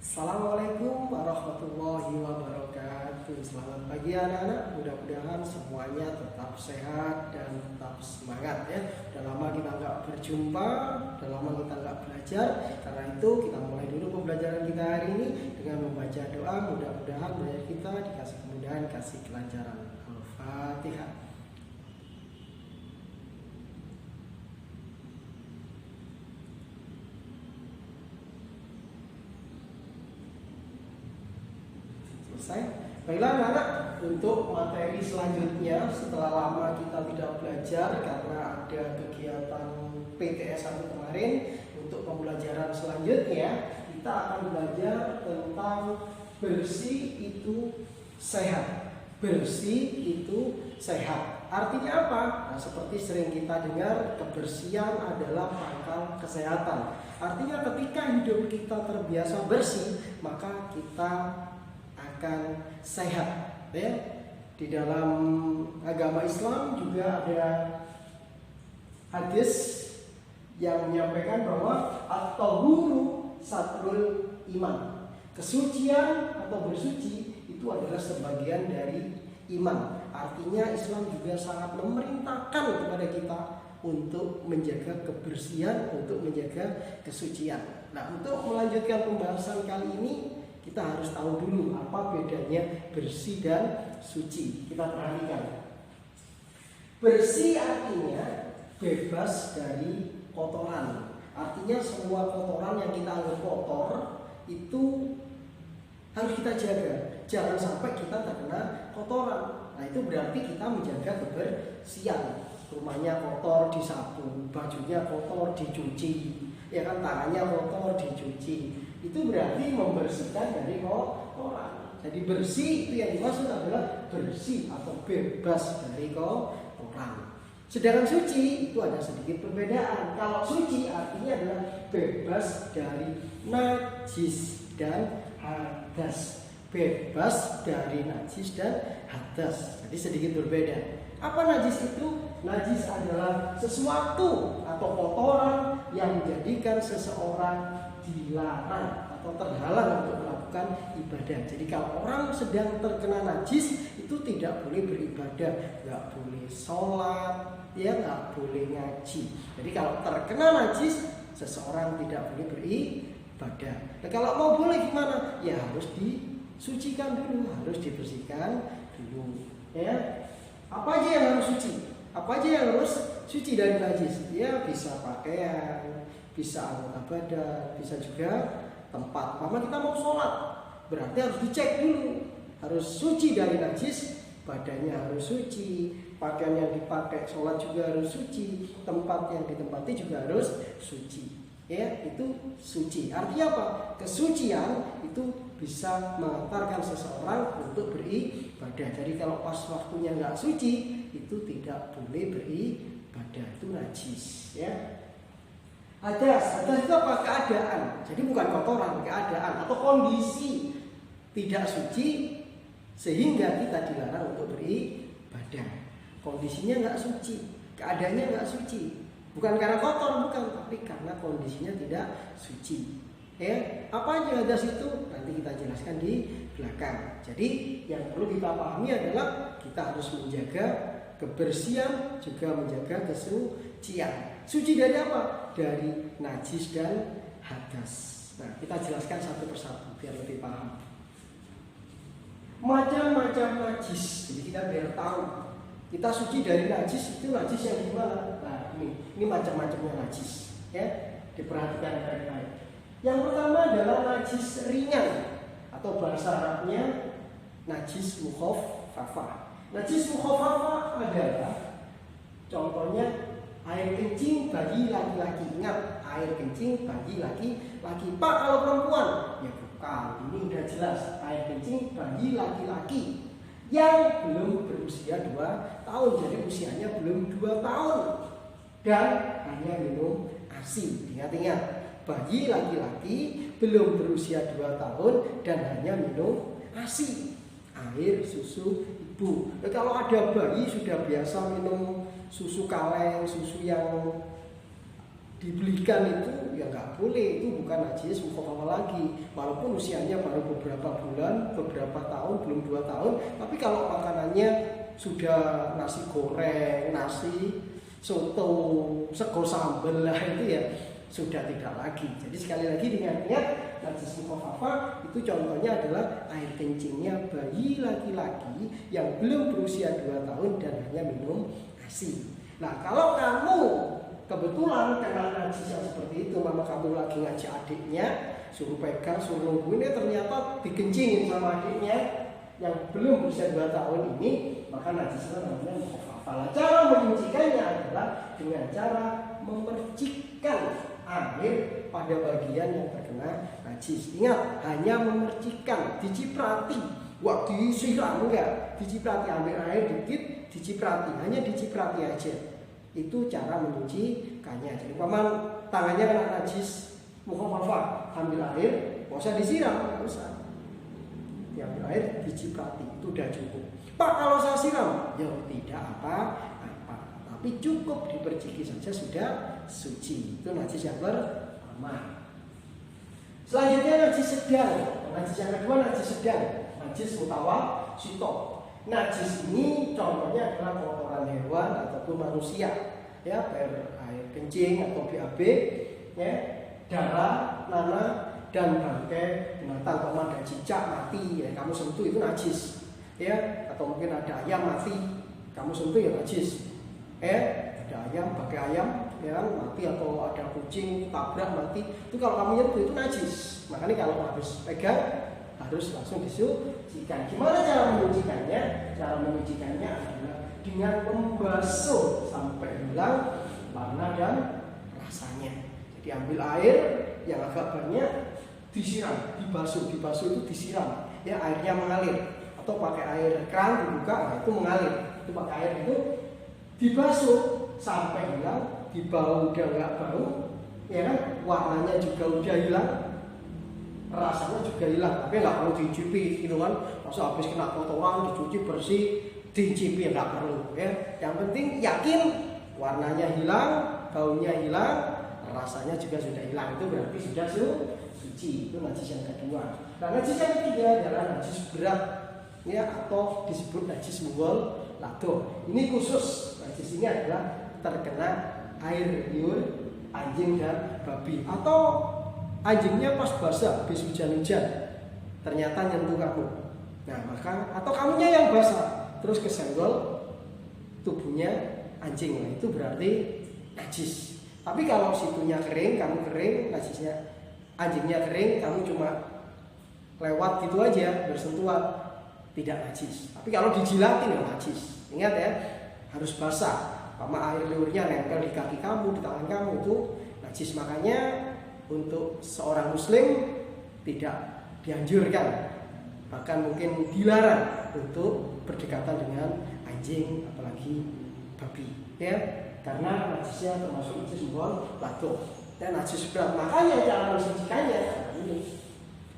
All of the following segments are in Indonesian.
Assalamualaikum warahmatullahi wabarakatuh. Selamat pagi anak-anak. Mudah-mudahan semuanya tetap sehat dan tetap semangat ya. Udah lama kita nggak berjumpa, udah lama kita nggak belajar. Karena itu kita mulai dulu pembelajaran kita hari ini dengan membaca doa. Mudah-mudahan belajar kita dikasih kemudahan, kasih kelancaran. Al-Fatihah. Baiklah anak-anak, untuk materi selanjutnya setelah lama kita tidak belajar karena ada kegiatan PTS 1 kemarin, untuk pembelajaran selanjutnya kita akan belajar tentang bersih itu sehat. Bersih itu sehat. Artinya apa? Nah, seperti sering kita dengar, kebersihan adalah pangkal kesehatan. Artinya ketika hidup kita terbiasa bersih, maka kita akan sehat ya. Di dalam agama Islam juga ada hadis yang menyampaikan bahwa at-tahuru satrul iman. Kesucian atau bersuci itu adalah sebagian dari iman. Artinya Islam juga sangat memerintahkan kepada kita untuk menjaga kebersihan, untuk menjaga kesucian. Nah, untuk melanjutkan pembahasan kali ini kita harus tahu dulu apa bedanya bersih dan suci. Kita perhatikan. Bersih artinya bebas dari kotoran. Artinya semua kotoran yang kita anggap kotor itu harus kita jaga. Jangan sampai kita terkena kotoran. Nah, itu berarti kita menjaga kebersihan. Rumahnya kotor disapu, bajunya kotor dicuci, ya kan, tangannya kotor dicuci. Itu berarti membersihkan dari kotoran. Jadi bersih itu yang dimaksud adalah bersih atau bebas dari kotoran. Sedangkan suci itu ada sedikit perbedaan. Kalau suci artinya adalah bebas dari najis dan hadas. Bebas dari najis dan hadas. Jadi sedikit berbeda. Apa najis itu? Najis adalah sesuatu atau kotoran yang menjadikan seseorang dilarang atau terhalang untuk melakukan ibadah. Jadi kalau orang sedang terkena najis itu tidak boleh beribadah, nggak boleh sholat, ya nggak boleh ngaji. Jadi kalau terkena najis seseorang tidak boleh beribadah. Nah, kalau mau boleh gimana? Ya harus disucikan dulu, harus dibersihkan dulu. Ya, apa aja yang harus suci? Apa aja yang harus suci dari najis? Ya bisa pakaian, bisa anggota badan, bisa juga tempat. Mama kita mau sholat, berarti harus dicek dulu, harus suci dari najis, badannya harus suci, pakaian yang dipakai sholat juga harus suci, tempat yang ditempati juga harus suci. Ya, itu suci. Artinya apa? Kesucian itu bisa mengantarkan seseorang untuk beribadah. Jadi kalau pas waktunya nggak suci, itu tidak boleh beribadah, itu najis. Ya. Hadas itu apa? Keadaan. Jadi bukan kotoran, keadaan atau kondisi tidak suci sehingga kita dilarang untuk beribadah. Kondisinya nggak suci, keadaannya nggak suci. Bukan karena kotor, bukan, tapi karena kondisinya tidak suci. Ya, apa aja hadas itu nanti kita jelaskan di belakang. Jadi yang perlu kita pahami adalah kita harus menjaga kebersihan, juga menjaga kesucian. Suci dari apa? Dari najis dan hadas. Nah, kita jelaskan satu persatu biar lebih paham. Macam-macam najis. Jadi kita biar tahu. Kita suci dari najis, itu najis yang gimana? Nah, ini macam-macamnya najis. Ya, diperhatikan baik-baik. Yang pertama adalah najis ringan atau bahasa Arabnya najis mukhaffafah. Najis mukhaffafah adalah contohnya air kencing bagi laki-laki. Ingat, air kencing bagi laki-laki. Pak, kalau perempuan? Ya bukan, ini udah jelas. Air kencing bagi laki-laki yang belum berusia 2 tahun. Jadi usianya belum 2 tahun. Dan hanya minum ASI. Ingat-ingat, bagi laki-laki belum berusia 2 tahun dan hanya minum ASI, air susu ibu. Nah, kalau ada bayi sudah biasa minum susu kaleng, susu yang dibelikan ya nggak boleh, itu bukan najis mukhafafah lagi. Walaupun usianya baru beberapa bulan, beberapa tahun, belum 2 tahun, tapi kalau makanannya sudah nasi goreng, nasi soto, sego sambal lah itu ya sudah tidak lagi. Jadi sekali lagi diingat-ingat, najis mukhafafah itu contohnya adalah air kencingnya bayi laki-laki yang belum berusia 2 tahun dan hanya minum ASI. Nah, kalau kamu kebetulan kena najis yang seperti itu, mama kamu lagi ngajak adiknya, suruh pegang, suruh nungguin, ternyata dikencingin sama adiknya yang belum berusia 2 tahun ini, maka najisnya namanya mukhafafah. Cara menyucikannya adalah dengan cara memercikkan air pada bagian yang terkena najis. Ingat, hanya memercikkan, diciprati. Wah, disiram enggak, diciprati, ambil air dikit, diciprati, hanya diciprati aja. Itu cara menyucikannya. Jadi paman tangannya kena najis mukhafafah, ambil air, nggak usah disiram, nggak usah. Diambil air, diciprati, itu udah cukup. Pak, kalau saya siram, ya tidak apa-apa, tapi cukup diperciki saja sudah suci. Itu najis yang pertama. Selanjutnya najis sedang. Najis yang kedua najis sedang, najis mutawassithah. Najis ini contohnya adalah kotoran hewan ataupun manusia, ya, air kencing atau BAB, ya, darah, nanah, dan bangkai binatang, ada cicak mati, ya, kamu sentuh itu najis, ya, atau mungkin ada ayam mati, kamu sentuh ya najis, ada ayam, bangkai ayam, ya, mati, atau ada kucing tabrak mati, itu kalau kamu nyentuh itu najis. Makanya kalau habis pegang harus langsung disucikan. Gimana cara menyucikannya? Cara menyucikannya adalah dengan membasuh sampai hilang warna dan rasanya. Jadi ambil air yang agak banyak, disiram, dibasuh itu disiram, ya, airnya mengalir. Atau pakai air keran dibuka, nah, itu mengalir. Itu pakai air itu dibasuh sampai hilang, dibau udah nggak bau, ya kan? Warnanya juga udah hilang, rasanya juga hilang, tapi nggak perlu dicipi gitu kan. Masa habis kena kotoran dicuci bersih dicipi, nggak perlu, ya. Yang penting yakin warnanya hilang, baunya hilang, rasanya juga sudah hilang, itu berarti sudah suci. Itu najis yang kedua. Nah, najis yang ketiga adalah najis berat, ya, atau disebut najis mughalladah. Ini khusus, najis ini adalah terkena air liur anjing dan babi, atau anjingnya pas basah, habis hujan-hujan, ternyata nyentuh kamu. Nah, maka atau kamunya yang basah, terus kesenggol tubuhnya anjing, nah, itu berarti najis. Tapi kalau situnya kering, kamu kering, najisnya anjingnya kering, kamu cuma lewat gitu aja, bersentuhan, tidak najis. Tapi kalau dijilatin ya najis. Ingat ya, harus basah. Sama air liurnya nempel di kaki kamu, di tangan kamu, itu najis. Makanya untuk seorang muslim tidak dianjurkan, bahkan mungkin dilarang untuk berdekatan dengan anjing, apalagi babi, ya, karena najisnya termasuk najis mughalladah dan najis berat. Makanya cara mensucikannya ini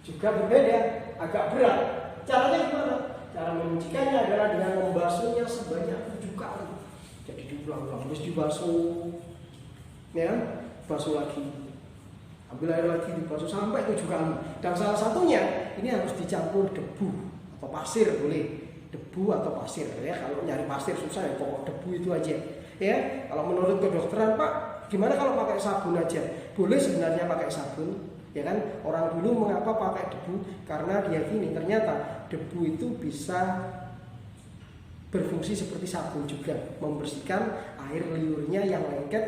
juga berbeda, agak berat. Caranya gimana? Cara mensucikannya adalah dengan membasuhnya sebanyak 7 kali. Jadi diulang-ulang, terus dibasuh, ya, basuh lagi, ambil air lagi, dibasuh sampai 7 kali. Dan salah satunya ini harus dicampur debu atau pasir, boleh debu atau pasir, ya. Kalau nyari pasir susah, ya pokok debu itu aja, ya. Kalau menurut kedokteran, Pak, gimana kalau pakai sabun aja? Boleh sebenarnya pakai sabun, ya kan? Orang dulu mengapa pakai debu? Karena dia gini, ternyata debu itu bisa berfungsi seperti sabun juga, membersihkan air liurnya yang lengket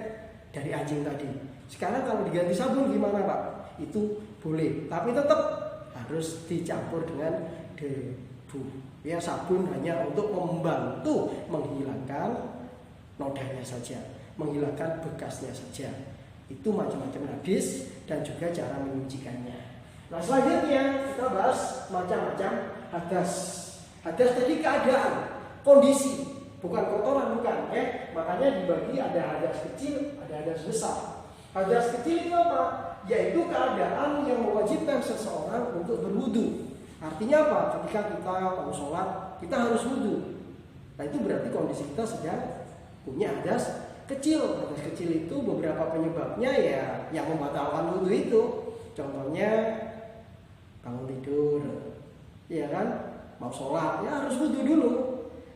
dari anjing tadi. Sekarang kalau diganti sabun gimana, Pak? Itu boleh, tapi tetap harus dicampur dengan debu. Ya, sabun hanya untuk membantu menghilangkan nodanya saja, menghilangkan bekasnya saja. Itu macam-macam hadis dan juga cara menyucikannya. Nah, selanjutnya kita bahas macam-macam hadas. Hadas tadi keadaan, kondisi, bukan kotoran, bukan, ya. Makanya dibagi ada hadas kecil, ada hadas besar. Hadas kecil itu apa? Yaitu keadaan yang mewajibkan seseorang untuk berwudu. Artinya apa? Ketika kita mau sholat, kita harus wudu. Nah, itu berarti kondisi kita sedang punya hadas kecil. Hadas kecil itu beberapa penyebabnya ya yang membatalkan wudhu itu. Contohnya bangun tidur, ya kan, mau sholat ya harus wudhu dulu,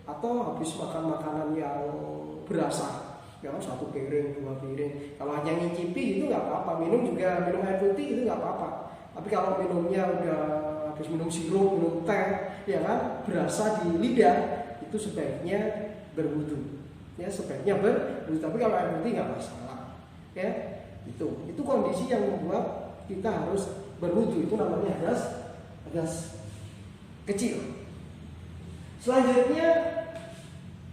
atau habis makan makanan yang berasa, ya kan, 1 piring 2 piring. Kalau hanya ngicipi itu nggak apa-apa, minum air putih itu nggak apa-apa. Tapi kalau minumnya udah habis minum sirup, minum teh, ya kan, berasa di lidah, itu sebaiknya berwudhu. Ya sebaiknya berwudhu. Tapi kalau air putih nggak masalah. Ya itu kondisi yang membuat kita harus berwudhu. Itu namanya hadas kecil. Selanjutnya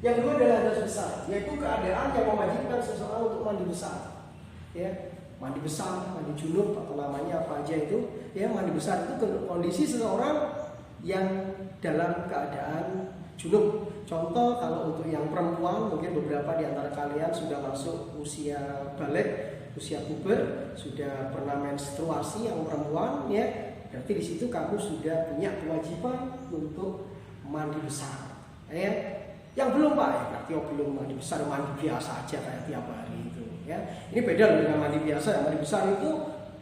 yang kedua adalah hadas besar, yaitu keadaan yang mewajibkan seseorang untuk mandi besar. Ya, mandi besar, mandi junub atau namanya apa aja itu. Ya, mandi besar itu kondisi seseorang yang dalam keadaan junub. Contoh kalau untuk yang perempuan, mungkin beberapa di antara kalian sudah masuk usia balik, usia puber, sudah pernah menstruasi yang perempuan, ya. Berarti di situ kamu sudah punya kewajiban untuk mandi besar. Ya. Yang belum Pak, ya berarti belum mandi besar, mandi biasa aja kayak tiap hari itu. Ya. Ini beda dengan mandi biasa. Mandi besar itu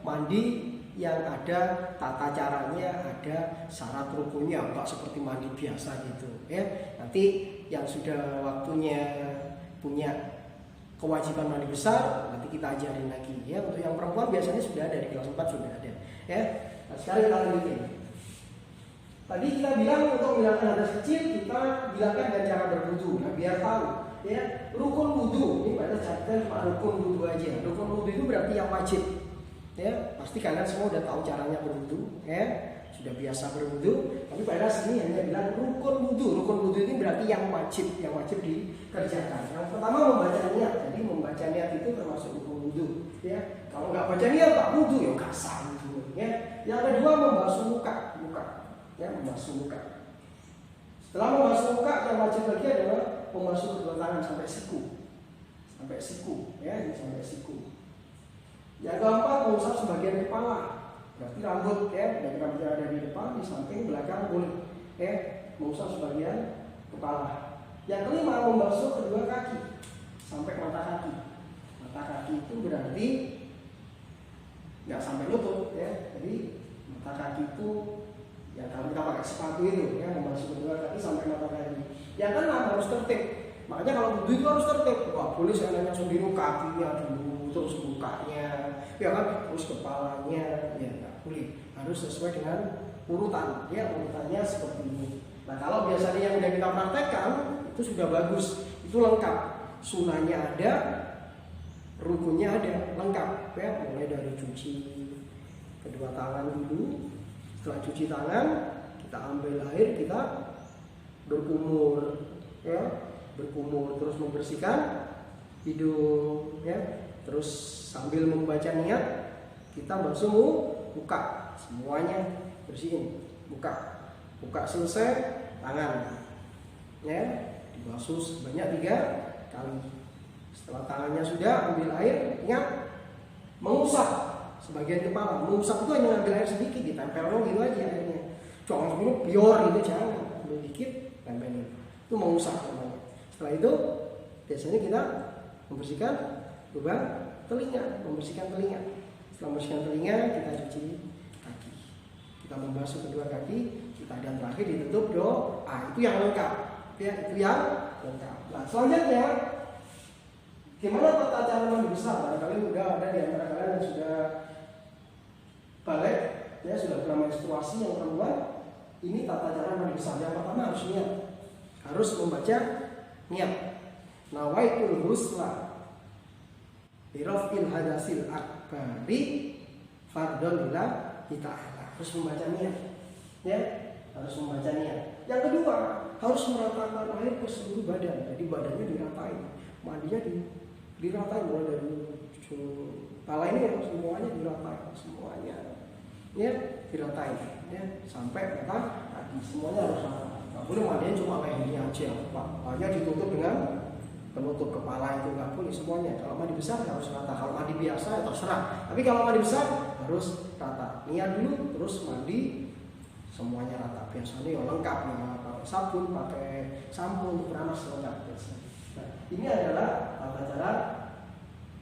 mandi yang ada tata caranya, ada syarat rukunnya, enggak seperti mandi biasa gitu. Ya. Nanti yang sudah waktunya punya kewajiban mandi besar, nanti kita ajarin lagi. Ya. Untuk yang perempuan biasanya sudah ada di kelas 4 sudah ada. Ya. Nah, sekarang kita lanjutin. Tadi kita bilang untuk menghilangkan hadas kecil kita bilangkan dengan cara berwudu. Nah, biar tahu, ya, rukun wudu ini pada catatan cuma rukun wudu aja. Rukun wudu itu berarti yang wajib. Ya, pasti kalian semua udah tahu caranya berwudu, ya, sudah biasa berwudu. Tapi pada sini hanya bilang rukun wudu. Rukun wudu ini berarti yang wajib dikerjakan. Yang pertama membaca niat. Jadi membaca niat itu termasuk rukun wudu. Ya, kalau nggak baca niat tak wudu ya nggak sah wudu. Ya, yang kedua membasuh muka. Ya, membasuh muka. Setelah membasuh muka, yang wajib lagi adalah membasuh kedua tangan sampai siku, ya, ini sampai siku. Yang keempat, mengusap sebagian kepala, berarti rambut, ya, dari rambut yang ada di depan, di samping, belakang, kulit, ya, mengusap sebagian kepala. Yang kelima, membasuh kedua kaki sampai mata kaki. Mata kaki itu berarti nggak sampai lutut, ya, jadi mata kaki itu ya kalau kita pakai sepatu itu, ya, membasuh kedua kaki sampai mata kaki. Yang keenam harus tertib. Makanya kalau wudhu itu harus tertib. Wah, boleh seenaknya sendiri kakinya dulu, terus mukanya, ya kan, terus kepalanya, ya nggak boleh. Harus sesuai dengan urutan, ya, urutannya seperti ini. Nah, kalau biasanya yang udah kita praktekkan itu sudah bagus, itu lengkap. Sunahnya ada, rukunnya ada, lengkap. Ya, mulai dari cuci kedua tangan dulu. Setelah cuci tangan, kita ambil air, kita berkumur, ya, terus membersihkan hidung, ya, terus sambil membaca niat kita basuh muka, semuanya bersihin muka selesai, tangan, ya, dibasuh sebanyak 3 kali. Setelah tangannya sudah, ambil air, ingat mengusap sebagian kepala. Mengusap itu hanya ngambil air sedikit, ditempelin gitu aja airnya. Jangan dulu bior gitu, jangan. Ambil dikit, tempelin. Itu mengusap namanya. Setelah itu biasanya kita membersihkan lubang telinga, Setelah membersihkan telinga, kita cuci kaki. Kita membasuh kedua kaki, kita dan terakhir ditutup doa. Itu yang lengkap. Ya, itu yang lengkap. Nah, selanjutnya gimana tata cara mandi besar? Barangkali udah ada di antara kalian yang sudah balik, ya, sudah pernah menstruasi yang perempuan. Ini tata cara mandi besar. Yang pertama harus niat, harus membaca niat. Nawaitul husla birafil hadasil akbari fardhon lillahi ta'ala. Harus membaca niat, ya, harus membaca niat. Yang kedua harus meratakan air ke seluruh badan. Jadi badannya diratain, mandinya diratain mulai dari kepala ini, ya, semuanya diratain, semuanya, ya, diratain, ya, sampai mata kaki, semuanya harus rata. Nggak boleh mandinya cuma kayak gini aja, Pak. Hanya ditutup dengan penutup kepala, itu nggak boleh semuanya. Kalau mandi besar harus rata. Kalau mandi biasa ya terserah. Tapi kalau mandi besar harus rata. Niat dulu, terus mandi semuanya rata. Biasanya ya lengkap, ya, pakai sabun, pakai sampo untuk beranas lengkap biasanya. Nah, ini adalah tata cara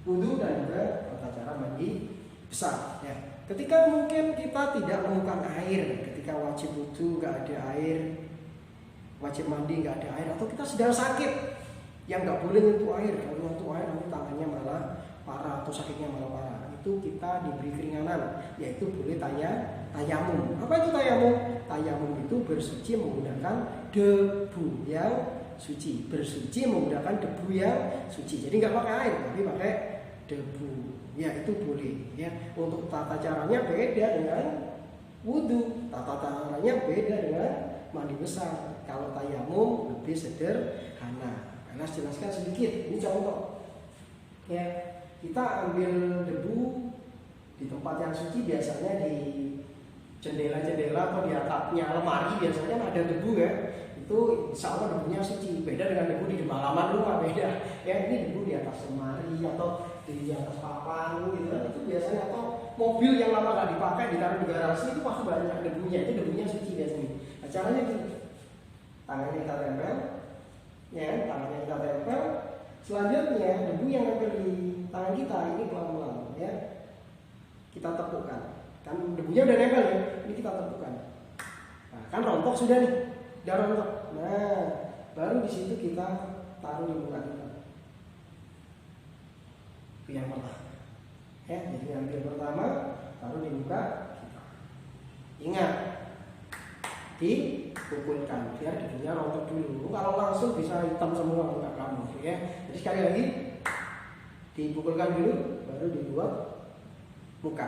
wudu dan juga tata cara mandi besar. Ya. Ketika mungkin kita tidak menemukan air, ketika wajib wudu nggak ada air, wajib mandi nggak ada air, atau kita sedang sakit yang nggak boleh nyentuh air, kalau nyentuh air nanti tangannya malah parah atau sakitnya malah parah, itu kita diberi keringanan, yaitu boleh tayamum. Apa itu tayamum? Tayamum itu bersuci menggunakan debu yang suci, bersuci menggunakan debu yang suci. Jadi nggak pakai air, tapi pakai debu. Ya itu boleh. Ya untuk tata caranya beda dengan wudu, tata caranya beda dengan mandi besar. Kalau tayamum lebih sederhana. Karena jelaskan sedikit. Ini contoh. Ya kita ambil debu di tempat yang suci, biasanya di jendela-jendela atau di atapnya lemari biasanya ada debu ya. Itu insya Allah debunya suci. Beda dengan debu di halaman rumah, beda. Ya ini debu di atas lemari atau di atas papan gitu kan, itu biasanya, atau mobil yang lama nggak dipakai ditaruh di garasi itu pasti banyak debunya. Itu debunya suci biasanya. Nah, caranya gini, tangannya kita tempel, ya tangannya kita tempel. Selanjutnya debu yang nempel di tangan kita ini pelan-pelan ya kita tepukkan. Kan debunya udah nempel ya, ini kita tepukkan. Nah, kan rontok sudah nih, udah rontok. Nah, baru di situ kita taruh di muka kita. Yang pertama, ya, jadi ambil pertama, taruh di muka kita. Ingat, dipukulkan biar debunya rontok dulu. Kalau langsung bisa hitam semua muka kamu, ya. Jadi sekali lagi, dipukulkan dulu, baru dibuat muka.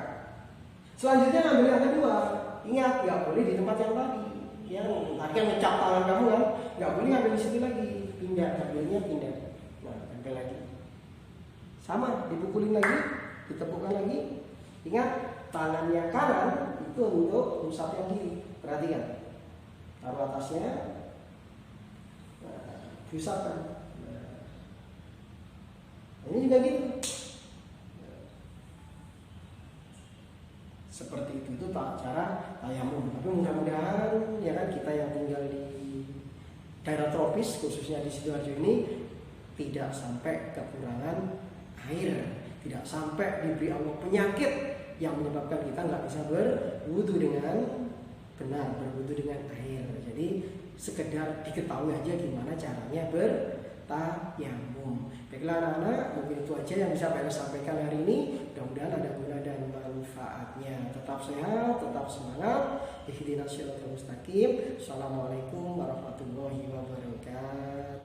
Selanjutnya ambil yang kedua. Ingat, nggak boleh di tempat yang tadi. Yang tadi yang ngecap tangan kamu kan, nggak boleh ambil di situ lagi. Pindah, ambilnya pindah. Nah, ambil lagi. Sama, dipukulin lagi, ditepukkan lagi. Ingat, tangan yang kanan itu untuk usap yang kiri. Perhatikan, taruh atasnya, diusapkan. Ini juga gitu. Seperti itu cara tayamum. Tapi mudah-mudahan ya kan kita yang tinggal di daerah tropis, khususnya di Sidoarjo ini, tidak sampai kekurangan air, tidak sampai diberi Allah penyakit yang menyebabkan kita nggak bisa berwudu dengan benar, berwudu dengan air. Jadi sekedar diketahui aja gimana caranya bertayamum. Baiklah anak-anak, mungkin itu aja yang bisa saya sampaikan hari ini. Mudah-mudahan ada guna dan manfaatnya. Tetap sehat, tetap semangat. Ihdinas siratal mustaqim. Assalamualaikum warahmatullahi wabarakatuh.